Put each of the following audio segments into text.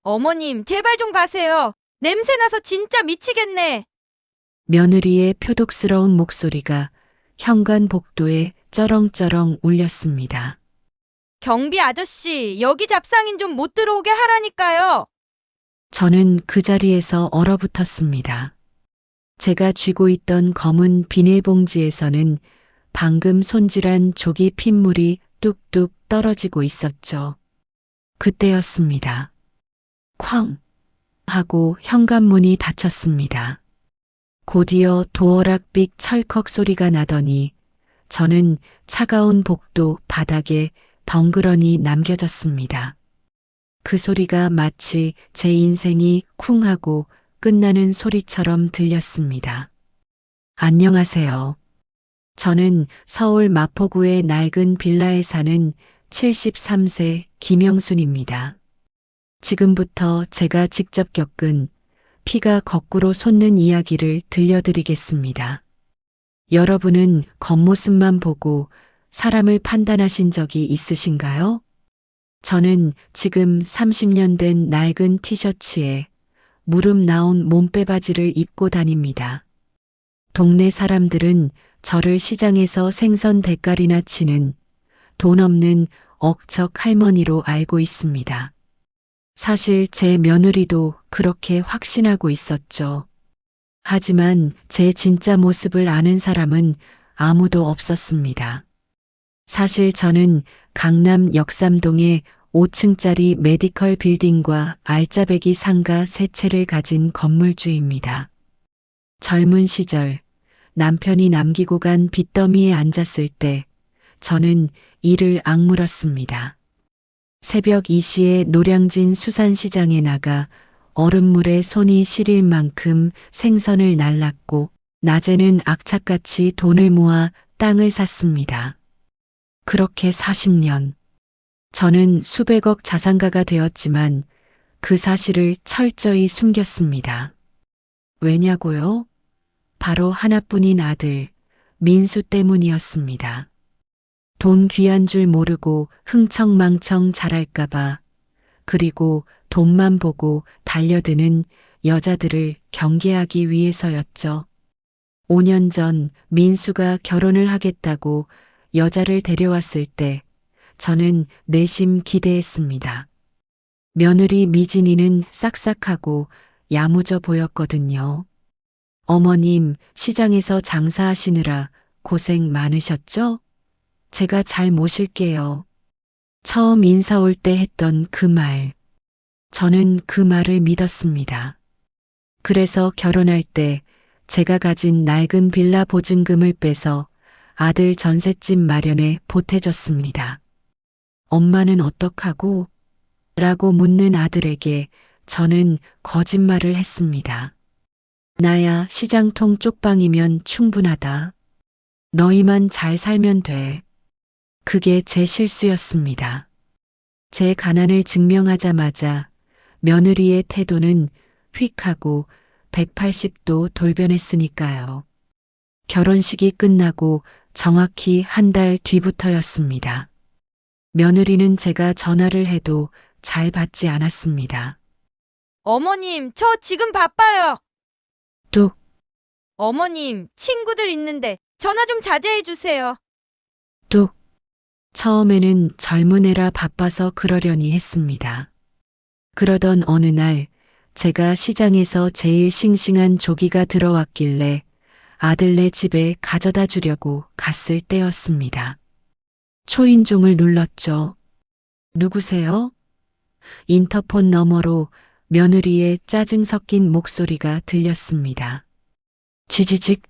어머님, 제발 좀 가세요. 냄새나서 진짜 미치겠네. 며느리의 표독스러운 목소리가 현관 복도에 쩌렁쩌렁 울렸습니다. 경비 아저씨, 여기 잡상인 좀 못 들어오게 하라니까요. 저는 그 자리에서 얼어붙었습니다. 제가 쥐고 있던 검은 비닐봉지에서는 방금 손질한 조기 핏물이 뚝뚝 떨어지고 있었죠. 그때였습니다. 쾅! 하고 현관문이 닫혔습니다. 곧이어 도어락빅 철컥 소리가 나더니 저는 차가운 복도 바닥에 덩그러니 남겨졌습니다. 그 소리가 마치 제 인생이 쿵 하고 끝나는 소리처럼 들렸습니다. 안녕하세요. 저는 서울 마포구의 낡은 빌라에 사는 73세 김영순입니다. 지금부터 제가 직접 겪은 피가 거꾸로 솟는 이야기를 들려드리겠습니다. 여러분은 겉모습만 보고 사람을 판단하신 적이 있으신가요? 저는 지금 30년 된 낡은 티셔츠에 무릎 나온 몸빼바지를 입고 다닙니다. 동네 사람들은 저를 시장에서 생선 대가리나 치는 돈 없는 억척 할머니로 알고 있습니다. 사실 제 며느리도 그렇게 확신하고 있었죠. 하지만 제 진짜 모습을 아는 사람은 아무도 없었습니다. 사실 저는 강남 역삼동에 5층짜리 메디컬 빌딩과 알짜배기 상가 3채를 가진 건물주입니다. 젊은 시절 남편이 남기고 간 빚더미에 앉았을 때 저는 이를 악물었습니다. 새벽 2시에 노량진 수산시장에 나가 얼음물에 손이 시릴 만큼 생선을 날랐고 낮에는 악착같이 돈을 모아 땅을 샀습니다. 그렇게 40년. 저는 수백억 자산가가 되었지만 그 사실을 철저히 숨겼습니다. 왜냐고요? 바로 하나뿐인 아들, 민수 때문이었습니다. 돈 귀한 줄 모르고 흥청망청 잘할까봐, 그리고 돈만 보고 달려드는 여자들을 경계하기 위해서였죠. 5년 전 민수가 결혼을 하겠다고 여자를 데려왔을 때 저는 내심 기대했습니다. 며느리 미진이는 싹싹하고 야무져 보였거든요. 어머님, 시장에서 장사하시느라 고생 많으셨죠? 제가 잘 모실게요. 처음 인사 올 때 했던 그 말. 저는 그 말을 믿었습니다. 그래서 결혼할 때 제가 가진 낡은 빌라 보증금을 빼서 아들 전셋집 마련에 보태줬습니다. 엄마는 어떡하고? 라고 묻는 아들에게 저는 거짓말을 했습니다. 나야 시장통 쪽방이면 충분하다. 너희만 잘 살면 돼. 그게 제 실수였습니다. 제 가난을 증명하자마자 며느리의 태도는 휙 하고 180도 돌변했으니까요. 결혼식이 끝나고 정확히 한 달 뒤부터였습니다. 며느리는 제가 전화를 해도 잘 받지 않았습니다. 어머님, 저 지금 바빠요. 뚝, 어머님, 친구들 있는데 전화 좀 자제해 주세요. 뚝. 처음에는 젊은 애라 바빠서 그러려니 했습니다. 그러던 어느 날 제가 시장에서 제일 싱싱한 조기가 들어왔길래 아들네 집에 가져다 주려고 갔을 때였습니다. 초인종을 눌렀죠. 누구세요? 인터폰 너머로 며느리의 짜증 섞인 목소리가 들렸습니다. 지지직,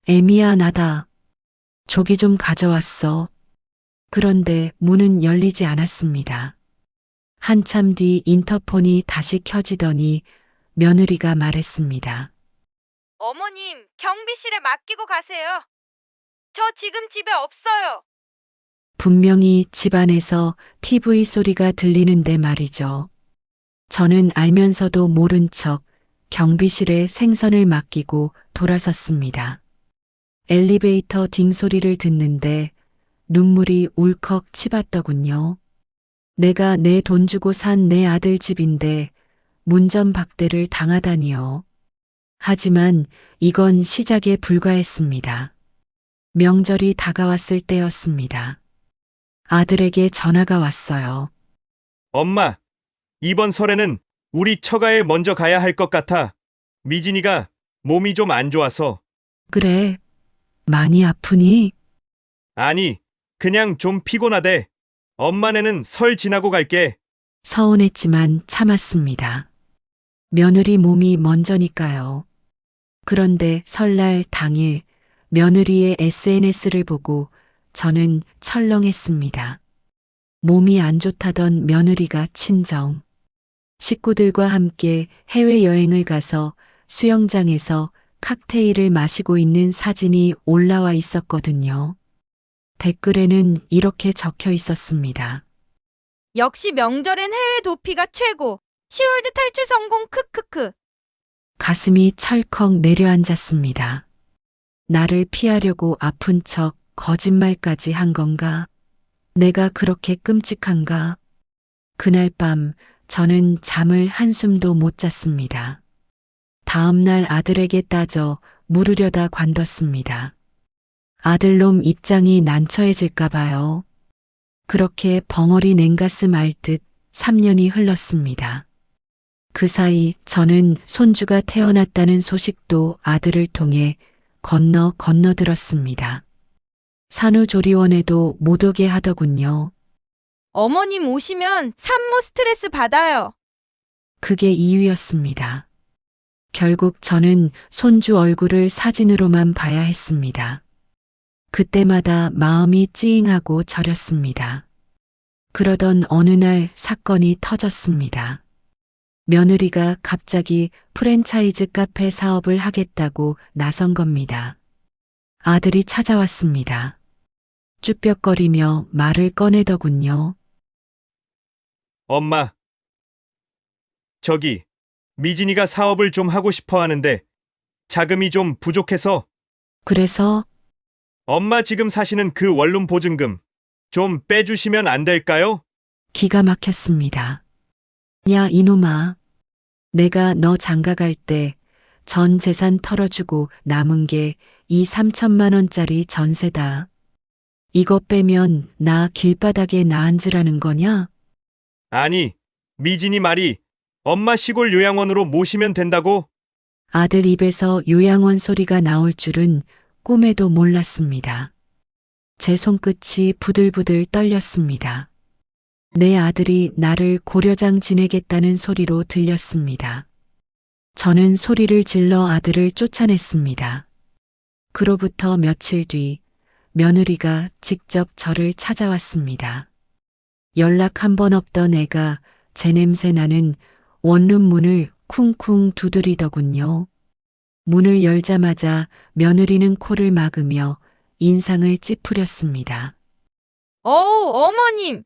애미야 나다. 조기 좀 가져왔어. 그런데 문은 열리지 않았습니다. 한참 뒤 인터폰이 다시 켜지더니 며느리가 말했습니다. 어머님, 경비실에 맡기고 가세요. 저 지금 집에 없어요. 분명히 집안에서 TV 소리가 들리는데 말이죠. 저는 알면서도 모른 척 경비실에 생선을 맡기고 돌아섰습니다. 엘리베이터 딩 소리를 듣는데 눈물이 울컥 치받더군요. 내가 내 돈 주고 산 내 아들 집인데 문전박대를 당하다니요. 하지만 이건 시작에 불과했습니다. 명절이 다가왔을 때였습니다. 아들에게 전화가 왔어요. 엄마, 이번 설에는 우리 처가에 먼저 가야 할 것 같아. 미진이가 몸이 좀 안 좋아서. 그래, 많이 아프니? 아니, 그냥 좀 피곤하대. 엄마네는 설 지나고 갈게. 서운했지만 참았습니다. 며느리 몸이 먼저니까요. 그런데 설날 당일 며느리의 SNS를 보고 저는 철렁했습니다. 몸이 안 좋다던 며느리가 친정. 식구들과 함께 해외여행을 가서 수영장에서 칵테일을 마시고 있는 사진이 올라와 있었거든요. 댓글에는 이렇게 적혀 있었습니다. 역시 명절엔 해외 도피가 최고. 시월드 탈출 성공 크크크. 가슴이 철컥 내려앉았습니다. 나를 피하려고 아픈 척 거짓말까지 한 건가? 내가 그렇게 끔찍한가? 그날 밤 저는 잠을 한숨도 못 잤습니다. 다음 날 아들에게 따져 물으려다 관뒀습니다. 아들놈 입장이 난처해질까 봐요. 그렇게 벙어리 냉가슴 앓듯 3년이 흘렀습니다. 그 사이 저는 손주가 태어났다는 소식도 아들을 통해 건너 들었습니다. 산후조리원에도 못 오게 하더군요. 어머님 오시면 산모 스트레스 받아요. 그게 이유였습니다. 결국 저는 손주 얼굴을 사진으로만 봐야 했습니다. 그때마다 마음이 찡하고 저렸습니다. 그러던 어느 날 사건이 터졌습니다. 며느리가 갑자기 프랜차이즈 카페 사업을 하겠다고 나선 겁니다. 아들이 찾아왔습니다. 쭈뼛거리며 말을 꺼내더군요. 엄마, 저기, 미진이가 사업을 좀 하고 싶어 하는데 자금이 좀 부족해서. 그래서 엄마 지금 사시는 그 원룸 보증금 좀 빼주시면 안 될까요? 기가 막혔습니다. 야, 이놈아. 내가 너 장가갈 때 전 재산 털어주고 남은 게 이 3천만 원짜리 전세다. 이거 빼면 나 길바닥에 나앉으라는 거냐? 아니, 미진이 말이 엄마 시골 요양원으로 모시면 된다고. 아들 입에서 요양원 소리가 나올 줄은 꿈에도 몰랐습니다. 제 손끝이 부들부들 떨렸습니다. 내 아들이 나를 고려장 지내겠다는 소리로 들렸습니다. 저는 소리를 질러 아들을 쫓아냈습니다. 그로부터 며칠 뒤 며느리가 직접 저를 찾아왔습니다. 연락 한 번 없던 애가 제 냄새 나는 원룸 문을 쿵쿵 두드리더군요. 문을 열자마자 며느리는 코를 막으며 인상을 찌푸렸습니다. 어우, 어머님.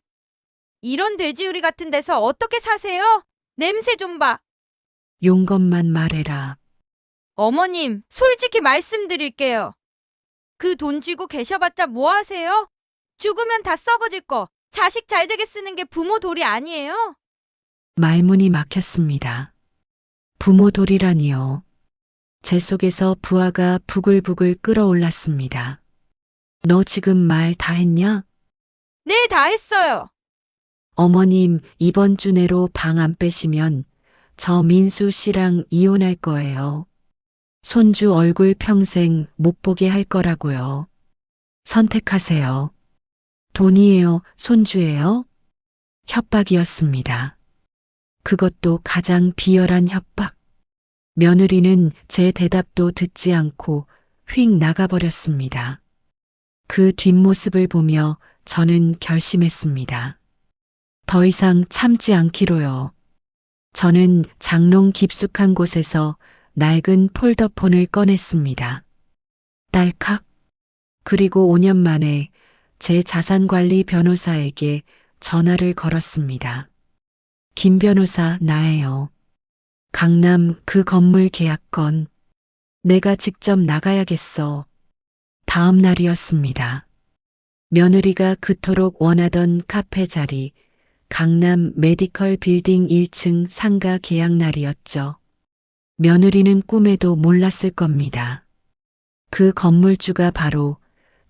이런 돼지우리 같은 데서 어떻게 사세요? 냄새 좀 봐. 용건만 말해라. 어머님, 솔직히 말씀드릴게요. 그 돈 쥐고 계셔봤자 뭐 하세요? 죽으면 다 썩어질 거. 자식 잘 되게 쓰는 게 부모 도리 아니에요? 말문이 막혔습니다. 부모 돌이라니요. 제 속에서 부하가 부글부글 끓어올랐습니다. 너 지금 말 다 했냐? 네, 다 했어요. 어머님, 이번 주 내로 방 안 빼시면 저 민수 씨랑 이혼할 거예요. 손주 얼굴 평생 못 보게 할 거라고요. 선택하세요. 돈이에요, 손주예요? 협박이었습니다. 그것도 가장 비열한 협박. 며느리는 제 대답도 듣지 않고 휙 나가버렸습니다. 그 뒷모습을 보며 저는 결심했습니다. 더 이상 참지 않기로요. 저는 장롱 깊숙한 곳에서 낡은 폴더폰을 꺼냈습니다. 딸칵. 그리고 5년 만에 제 자산관리 변호사에게 전화를 걸었습니다. 김 변호사, 나예요. 강남 그 건물 계약건. 내가 직접 나가야겠어. 다음 날이었습니다. 며느리가 그토록 원하던 카페 자리, 강남 메디컬 빌딩 1층 상가 계약 날이었죠. 며느리는 꿈에도 몰랐을 겁니다. 그 건물주가 바로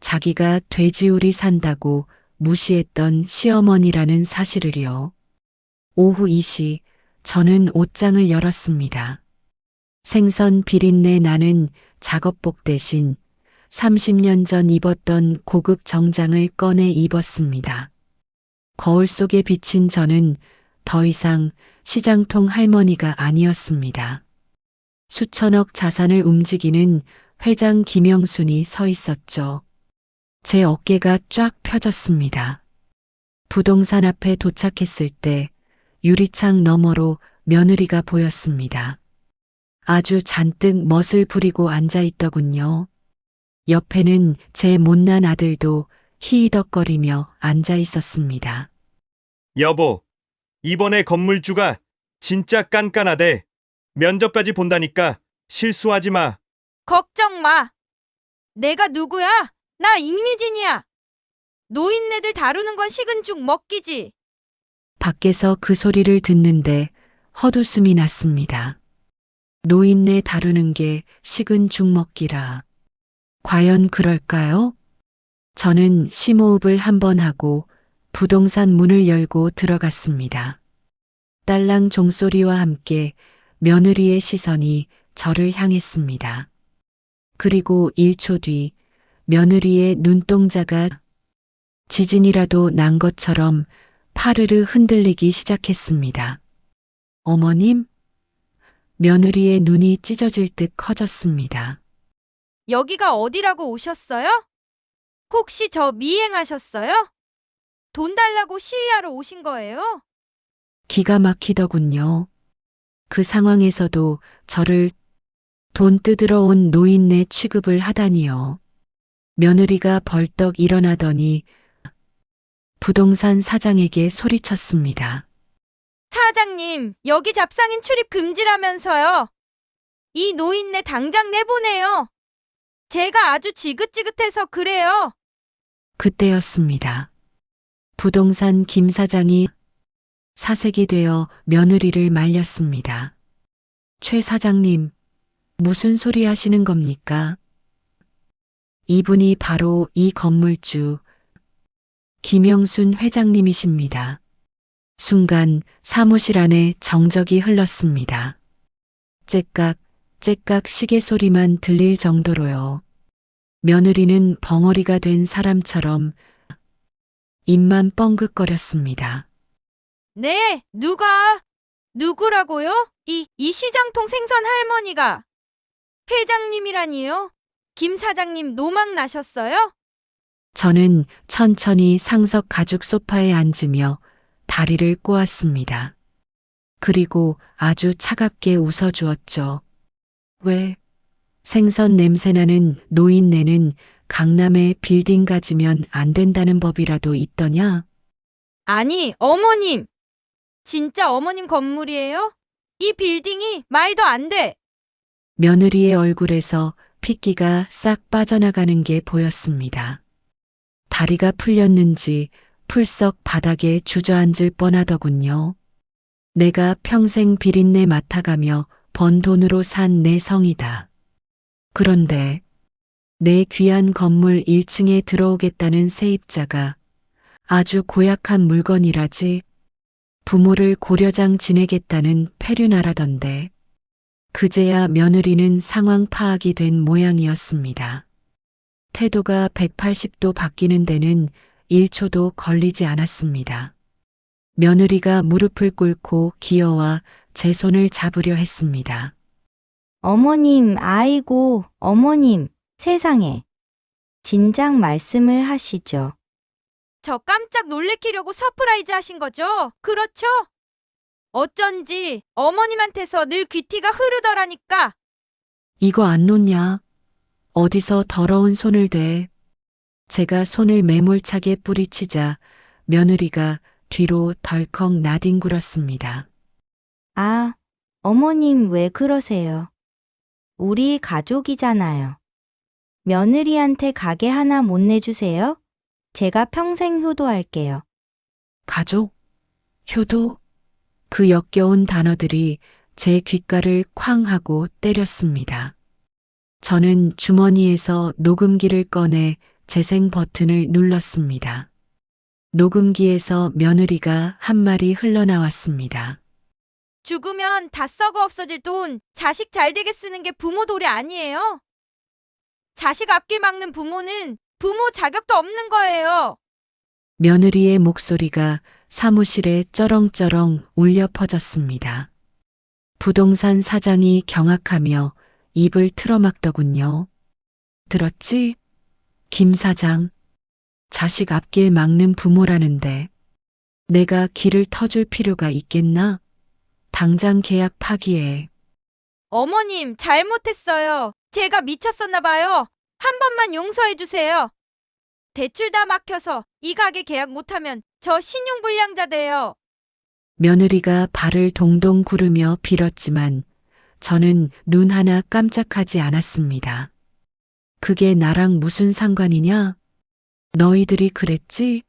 자기가 돼지우리 산다고 무시했던 시어머니라는 사실을요. 오후 2시 저는 옷장을 열었습니다. 생선 비린내 나는 작업복 대신 30년 전 입었던 고급 정장을 꺼내 입었습니다. 거울 속에 비친 저는 더 이상 시장통 할머니가 아니었습니다. 수천억 자산을 움직이는 회장 김영순이 서 있었죠. 제 어깨가 쫙 펴졌습니다. 부동산 앞에 도착했을 때 유리창 너머로 며느리가 보였습니다. 아주 잔뜩 멋을 부리고 앉아 있더군요. 옆에는 제 못난 아들도 히히덕거리며 앉아 있었습니다. 여보, 이번에 건물주가 진짜 깐깐하대. 면접까지 본다니까 실수하지 마. 걱정 마. 내가 누구야? 나 임미진이야. 노인네들 다루는 건 식은 죽 먹기지. 밖에서 그 소리를 듣는데 헛웃음이 났습니다. 노인네 다루는 게 식은 죽 먹기라. 과연 그럴까요? 저는 심호흡을 한번 하고 부동산 문을 열고 들어갔습니다. 딸랑 종소리와 함께 며느리의 시선이 저를 향했습니다. 그리고 1초 뒤 며느리의 눈동자가 지진이라도 난 것처럼 파르르 흔들리기 시작했습니다. 어머님? 며느리의 눈이 찢어질 듯 커졌습니다. 여기가 어디라고 오셨어요? 혹시 저 미행하셨어요? 돈 달라고 시위하러 오신 거예요? 기가 막히더군요. 그 상황에서도 저를 돈 뜯으러 온 노인네 취급을 하다니요. 며느리가 벌떡 일어나더니 부동산 사장에게 소리쳤습니다. 사장님, 여기 잡상인 출입 금지라면서요. 이 노인네 당장 내보내요. 제가 아주 지긋지긋해서 그래요. 그때였습니다. 부동산 김 사장이 사색이 되어 며느리를 말렸습니다. 최 사장님, 무슨 소리 하시는 겁니까? 이분이 바로 이 건물주 김영순 회장님이십니다. 순간 사무실 안에 정적이 흘렀습니다. 째깍, 째깍 시계 소리만 들릴 정도로요. 며느리는 벙어리가 된 사람처럼 입만 뻥긋거렸습니다. 네, 누구라고요? 이 시장통 생선 할머니가. 회장님이라니요? 김 사장님 노망 나셨어요? 저는 천천히 상석 가죽 소파에 앉으며 다리를 꼬았습니다. 그리고 아주 차갑게 웃어주었죠. 왜? 생선 냄새나는 노인네는 강남에 빌딩 가지면 안 된다는 법이라도 있더냐? 아니, 어머님. 진짜 어머님 건물이에요? 이 빌딩이 말도 안 돼. 며느리의 얼굴에서 핏기가 싹 빠져나가는 게 보였습니다. 다리가 풀렸는지 풀썩 바닥에 주저앉을 뻔하더군요. 내가 평생 비린내 맡아가며 번 돈으로 산 내 성이다. 그런데 내 귀한 건물 1층에 들어오겠다는 세입자가 아주 고약한 물건이라지 부모를 고려장 지내겠다는 페류나라던데 그제야 며느리는 상황 파악이 된 모양이었습니다. 태도가 180도 바뀌는 데는 1초도 걸리지 않았습니다. 며느리가 무릎을 꿇고 기어와 제 손을 잡으려 했습니다. 어머님, 아이고, 어머님, 세상에. 진작 말씀을 하시죠. 저 깜짝 놀래키려고 서프라이즈 하신 거죠? 그렇죠? 어쩐지 어머님한테서 늘 귀티가 흐르더라니까. 이거 안 놓냐? 어디서 더러운 손을 대? 제가 손을 매몰차게 뿌리치자 며느리가 뒤로 덜컥 나뒹굴었습니다. 아, 어머님 왜 그러세요? 우리 가족이잖아요. 며느리한테 가게 하나 못 내주세요? 제가 평생 효도할게요. 가족? 효도? 그 역겨운 단어들이 제 귓가를 쾅 하고 때렸습니다. 저는 주머니에서 녹음기를 꺼내 재생 버튼을 눌렀습니다. 녹음기에서 며느리가 한 말이 흘러나왔습니다. 죽으면 다 썩어 없어질 돈 자식 잘 되게 쓰는 게 부모 도리 아니에요? 자식 앞길 막는 부모는 부모 자격도 없는 거예요. 며느리의 목소리가 사무실에 쩌렁쩌렁 울려 퍼졌습니다. 부동산 사장이 경악하며 입을 틀어막더군요. 들었지? 김 사장. 자식 앞길 막는 부모라는데 내가 길을 터줄 필요가 있겠나? 당장 계약 파기해. 어머님, 잘못했어요. 제가 미쳤었나 봐요. 한 번만 용서해 주세요. 대출 다 막혀서 이 가게 계약 못하면 저 신용불량자 돼요. 며느리가 발을 동동 구르며 빌었지만 저는 눈 하나 깜짝하지 않았습니다. 그게 나랑 무슨 상관이냐? 너희들이 그랬지?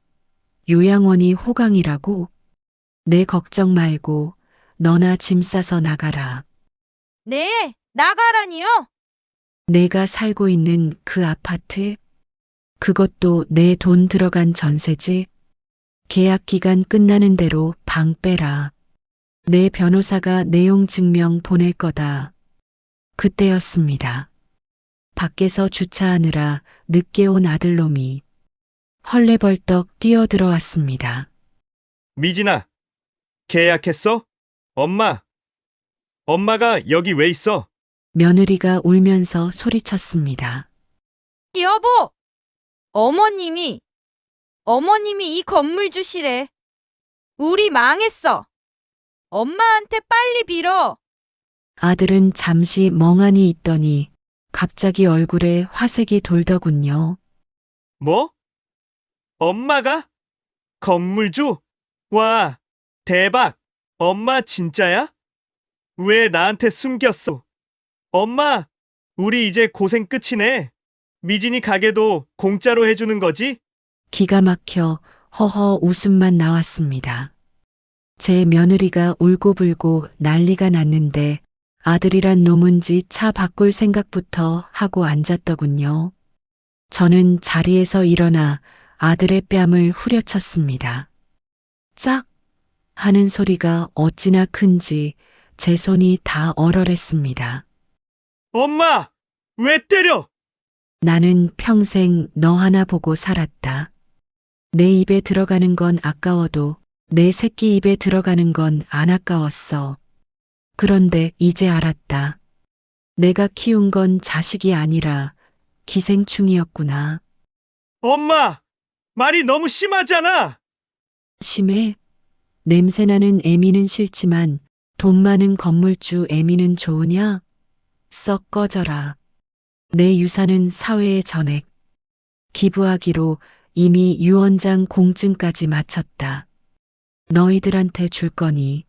요양원이 호강이라고? 내 걱정 말고 너나 짐 싸서 나가라. 네, 나가라니요? 내가 살고 있는 그 아파트? 그것도 내 돈 들어간 전세지? 계약 기간 끝나는 대로 방 빼라. 내 변호사가 내용 증명 보낼 거다. 그때였습니다. 밖에서 주차하느라 늦게 온 아들놈이 헐레벌떡 뛰어들어왔습니다. 미진아, 계약했어? 엄마가 여기 왜 있어? 며느리가 울면서 소리쳤습니다. 여보! 어머님이 이 건물 주시래. 우리 망했어. 엄마한테 빨리 빌어. 아들은 잠시 멍하니 있더니 갑자기 얼굴에 화색이 돌더군요. 뭐? 엄마가? 건물주? 와, 대박! 엄마 진짜야? 왜 나한테 숨겼어? 엄마, 우리 이제 고생 끝이네. 미진이 가게도 공짜로 해주는 거지? 기가 막혀 허허 웃음만 나왔습니다. 제 며느리가 울고불고 난리가 났는데 아들이란 놈은지 차 바꿀 생각부터 하고 앉았더군요. 저는 자리에서 일어나 아들의 뺨을 후려쳤습니다. 짝! 하는 소리가 어찌나 큰지 제 손이 다 얼얼했습니다. 엄마! 왜 때려? 나는 평생 너 하나 보고 살았다. 내 입에 들어가는 건 아까워도 내 새끼 입에 들어가는 건 안 아까웠어. 그런데 이제 알았다. 내가 키운 건 자식이 아니라 기생충이었구나. 엄마! 말이 너무 심하잖아! 심해? 냄새나는 애미는 싫지만 돈 많은 건물주 애미는 좋으냐? 썩 꺼져라. 내 유산은 사회의 전액. 기부하기로 이미 유언장 공증까지 마쳤다. 너희들한테 줄 거니.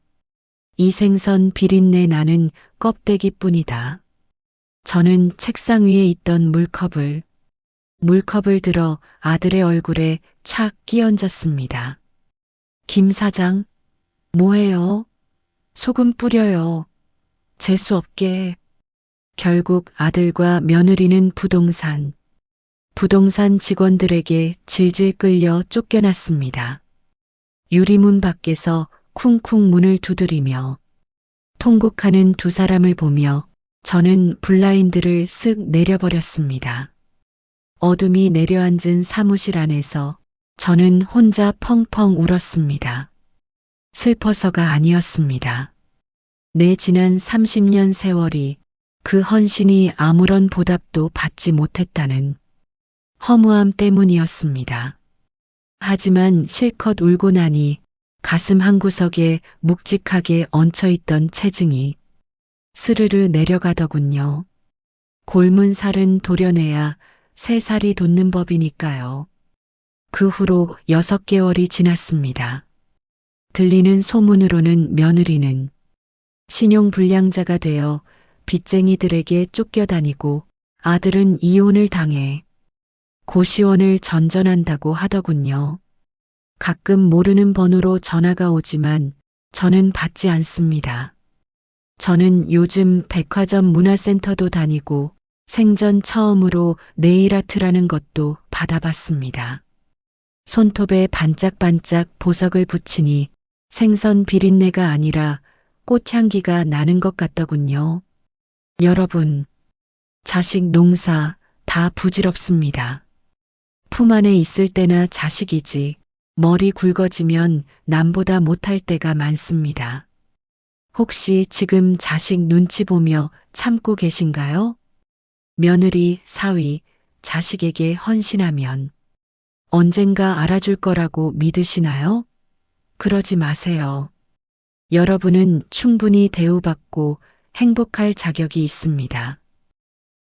이 생선 비린내 나는 껍데기뿐이다. 저는 책상 위에 있던 물컵을 들어 아들의 얼굴에 착 끼얹었습니다. 김 사장, 뭐해요? 소금 뿌려요. 재수 없게. 결국 아들과 며느리는 부동산 직원들에게 질질 끌려 쫓겨났습니다. 유리문 밖에서 쿵쿵 문을 두드리며 통곡하는 두 사람을 보며 저는 블라인드를 쓱 내려버렸습니다. 어둠이 내려앉은 사무실 안에서 저는 혼자 펑펑 울었습니다. 슬퍼서가 아니었습니다. 내 지난 30년 세월이 그 헌신이 아무런 보답도 받지 못했다는 허무함 때문이었습니다. 하지만 실컷 울고 나니 가슴 한구석에 묵직하게 얹혀있던 체증이 스르르 내려가더군요. 곪은 살은 도려내야 새 살이 돋는 법이니까요. 그 후로 6개월이 지났습니다. 들리는 소문으로는 며느리는 신용불량자가 되어 빚쟁이들에게 쫓겨다니고 아들은 이혼을 당해 고시원을 전전한다고 하더군요. 가끔 모르는 번호로 전화가 오지만 저는 받지 않습니다. 저는 요즘 백화점 문화센터도 다니고 생전 처음으로 네일아트라는 것도 받아봤습니다. 손톱에 반짝반짝 보석을 붙이니 생선 비린내가 아니라 꽃향기가 나는 것 같더군요. 여러분, 자식 농사 다 부질없습니다. 품 안에 있을 때나 자식이지 머리 굵어지면 남보다 못할 때가 많습니다. 혹시 지금 자식 눈치 보며 참고 계신가요? 며느리, 사위, 자식에게 헌신하면 언젠가 알아줄 거라고 믿으시나요? 그러지 마세요. 여러분은 충분히 대우받고 행복할 자격이 있습니다.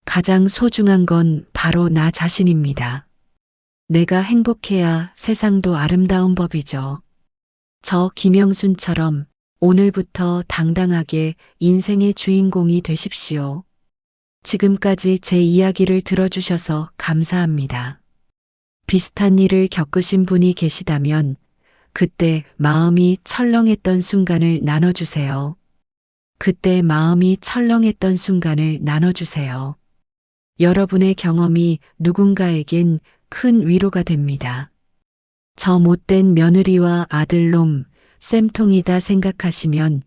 가장 소중한 건 바로 나 자신입니다. 내가 행복해야 세상도 아름다운 법이죠. 저 김영순처럼 오늘부터 당당하게 인생의 주인공이 되십시오. 지금까지 제 이야기를 들어주셔서 감사합니다. 비슷한 일을 겪으신 분이 계시다면 그때 마음이 철렁했던 순간을 나눠주세요. 그때 마음이 철렁했던 순간을 나눠주세요. 여러분의 경험이 누군가에겐 큰 위로가 됩니다. 저 못된 며느리와 아들놈, 쌤통이다 생각하시면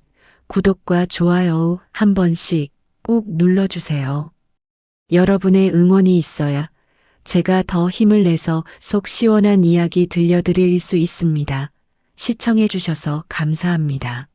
구독과 좋아요 한 번씩 꾹 눌러주세요. 여러분의 응원이 있어야 제가 더 힘을 내서 속 시원한 이야기 들려드릴 수 있습니다. 시청해주셔서 감사합니다.